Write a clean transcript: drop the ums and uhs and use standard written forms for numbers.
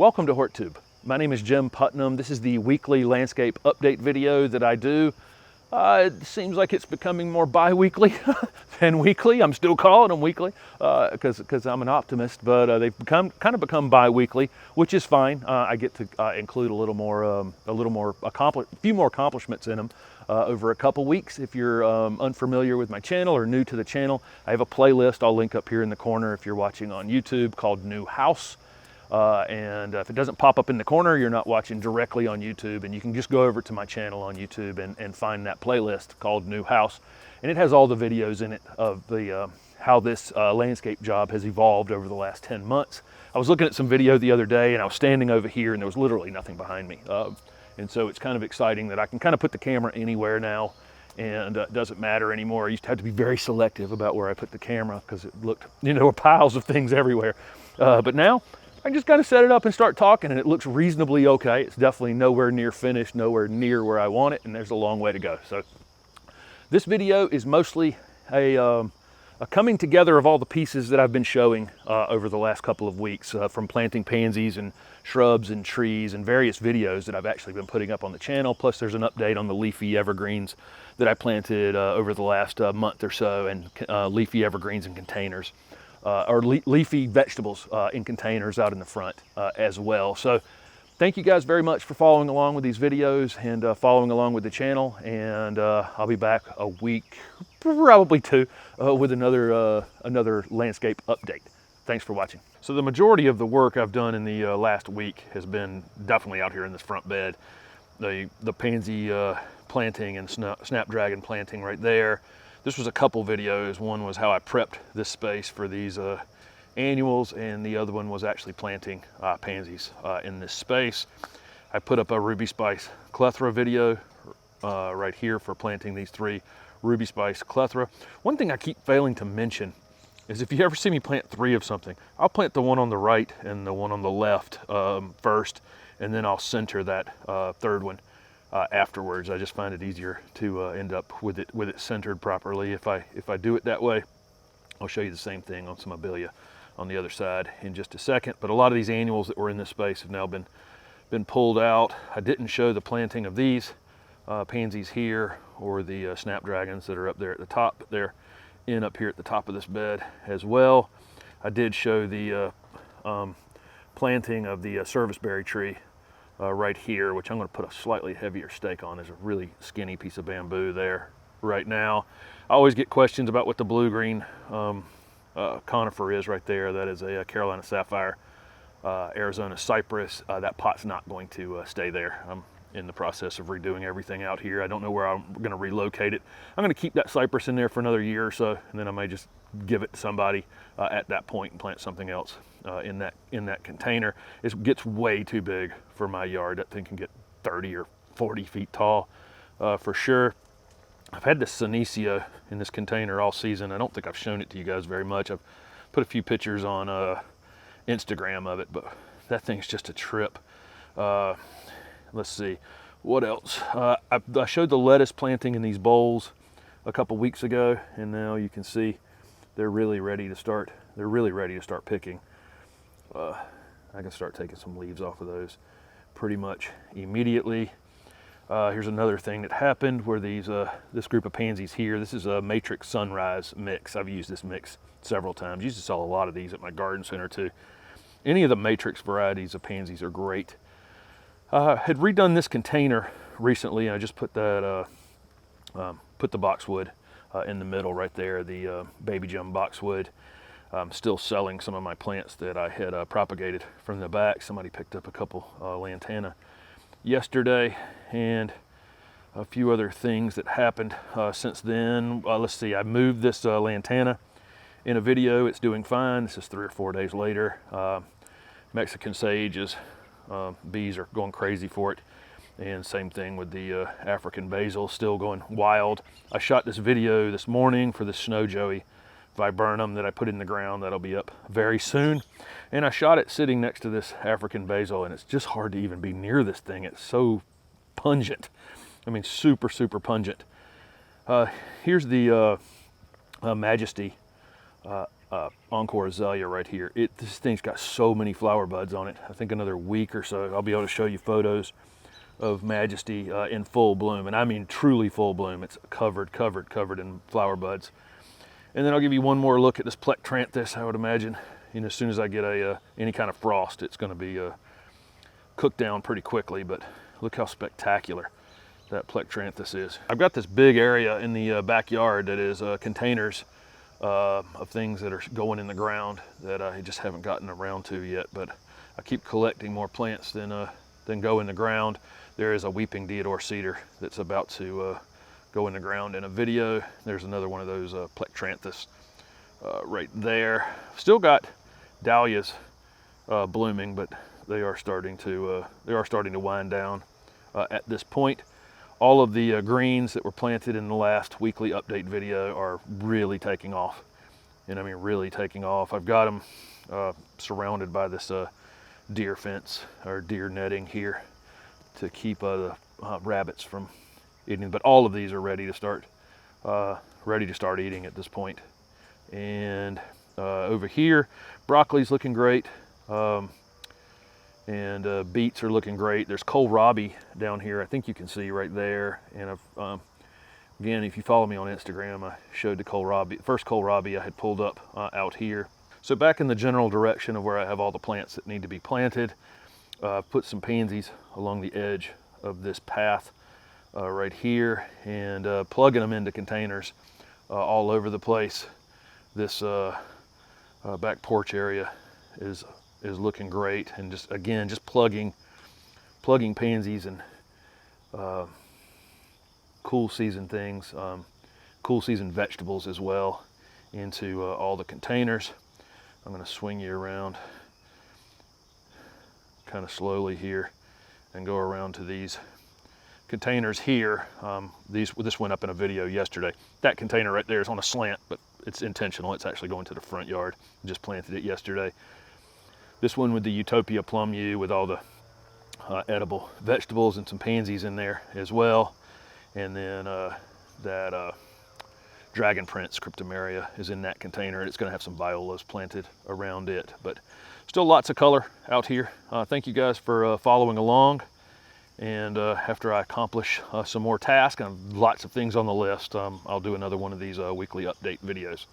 Welcome to HortTube. My name is Jim Putnam. This is the weekly landscape update video that I do. It seems like it's becoming more bi-weekly than weekly. I'm still calling them weekly because I'm an optimist, but they've kind of become bi-weekly, which is fine. I get to include a few more accomplishments in them over a couple weeks. If you're unfamiliar with my channel or new to the channel, I have a playlist I'll link up here in the corner if you're watching on YouTube called New House. And if it doesn't pop up in the corner, you're not watching directly on YouTube, and you can just go over to my channel on YouTube and find that playlist called New House. And it has all the videos in it of the how this landscape job has evolved over the last 10 months. I was looking at some video the other day, and I was standing over here, and there was literally nothing behind me. And so it's kind of exciting that I can kind of put the camera anywhere now, and it doesn't matter anymore. I used to have to be very selective about where I put the camera because it looked, there were piles of things everywhere. But now, I just kind of set it up and start talking, and it looks reasonably okay. It's definitely nowhere near finished, nowhere near where I want it, and there's a long way to go. So this video is mostly a coming together of all the pieces that I've been showing over the last couple of weeks, from planting pansies and shrubs and trees and various videos that I've actually been putting up on the channel. Plus there's an update on the leafy evergreens that I planted over the last month or so, and leafy evergreens in containers. Or leafy vegetables in containers out in the front as well. So thank you guys very much for following along with these videos and following along with the channel. And I'll be back a week, probably two, with another landscape update. Thanks for watching. So the majority of the work I've done in the last week has been definitely out here in this front bed. The pansy planting and snapdragon planting right there. This was a couple videos. One was how I prepped this space for these annuals, and the other one was actually planting pansies in this space. I put up a Ruby Spice CLETHRA video right here for planting these 3 Ruby Spice CLETHRA. One thing I keep failing to mention is if you ever see me plant 3 of something, I'll plant the one on the right and the one on the left first, and then I'll center that third one afterwards. I just find it easier to end up with it centered properly if I do it that way. I'll show you the same thing on some abelia on the other side in just a second. But a lot of these annuals that were in this space have now been pulled out. I didn't show the planting of these pansies here or the snapdragons that are up there at the top, but they're up here at the top of this bed as well. I did show the planting of the serviceberry tree right here, which I'm going to put a slightly heavier stake on. There's a really skinny piece of bamboo there right now. I always get questions about what the blue-green conifer is right there. That is a Carolina sapphire, Arizona cypress. That pot's not going to stay there. I'm in the process of redoing everything out here. I don't know where I'm going to relocate it. I'm going to keep that cypress in there for another year or so, and then I may just give it to somebody at that point and plant something else in that container. It gets way too big for my yard. That thing can get 30 or 40 feet tall for sure. I've had this Senecio in this container all season. I don't think I've shown it to you guys very much. I've put a few pictures on Instagram of it, but that thing's just a trip. Let's see, what else? I showed the lettuce planting in these bowls a couple weeks ago, and now you can see they're really ready to start. They're really ready to start picking. I can start taking some leaves off of those pretty much immediately. Here's another thing that happened where this group of pansies here, this is a Matrix Sunrise mix. I've used this mix several times. Used to sell a lot of these at my garden center too. Any of the Matrix varieties of pansies are great. Had redone this container recently, and I just put that put the boxwood in the middle right there, the baby gem boxwood. I'm still selling some of my plants that I had propagated from the back. Somebody picked up a couple lantana yesterday, and a few other things that happened since then. Let's see, I moved this lantana in a video. It's doing fine. This is 3 or 4 days later. Mexican sage is, bees are going crazy for it. And same thing with the African basil, still going wild. I shot this video this morning for the snow joey viburnum that I put in the ground. That'll be up very soon. And I shot it sitting next to this African basil, and it's just hard to even be near this thing. It's so pungent. I mean, super, super pungent. Here's the Majesty Encore Azalea right here. This thing's got so many flower buds on it. I think another week or so I'll be able to show you photos of Majesty in full bloom, and I mean truly full bloom. It's covered in flower buds. And then I'll give you one more look at this Plectranthus. I would imagine, you know, as soon as I get any kind of frost, it's going to be cooked down pretty quickly. But look how spectacular that Plectranthus is. I've got this big area in the backyard that is containers of things that are going in the ground that I just haven't gotten around to yet. But I keep collecting more plants than go in the ground. There is a weeping deodar cedar that's about to go in the ground in a video. There's another one of those Plectranthus right there. Still got dahlias blooming, but they are starting to wind down at this point. All of the greens that were planted in the last weekly update video are really taking off, and I mean really taking off. I've got them surrounded by this deer fence or deer netting here to keep the rabbits from eating, but all of these are ready to start eating at this point. And over here, broccoli's looking great, and beets are looking great. There's kohlrabi down here. I think you can see right there. And again, if you follow me on Instagram, I showed the first kohlrabi I had pulled up out here. So back in the general direction of where I have all the plants that need to be planted, put some pansies along the edge of this path right here, and plugging them into containers all over the place. This back porch area is looking great, and just plugging pansies and cool season things, cool season vegetables as well into all the containers. I'm going to swing you around kind of slowly here and go around to these containers here. This went up in a video yesterday. That container right there is on a slant, but it's intentional. It's actually going to the front yard. I just planted it yesterday. This one with the Utopia plum yew with all the edible vegetables and some pansies in there as well. And then that dragon prince Cryptomeria is in that container. It's going to have some violas planted around it, but still lots of color out here. Thank you guys for following along. And after I accomplish some more tasks and lots of things on the list, I'll do another one of these weekly update videos.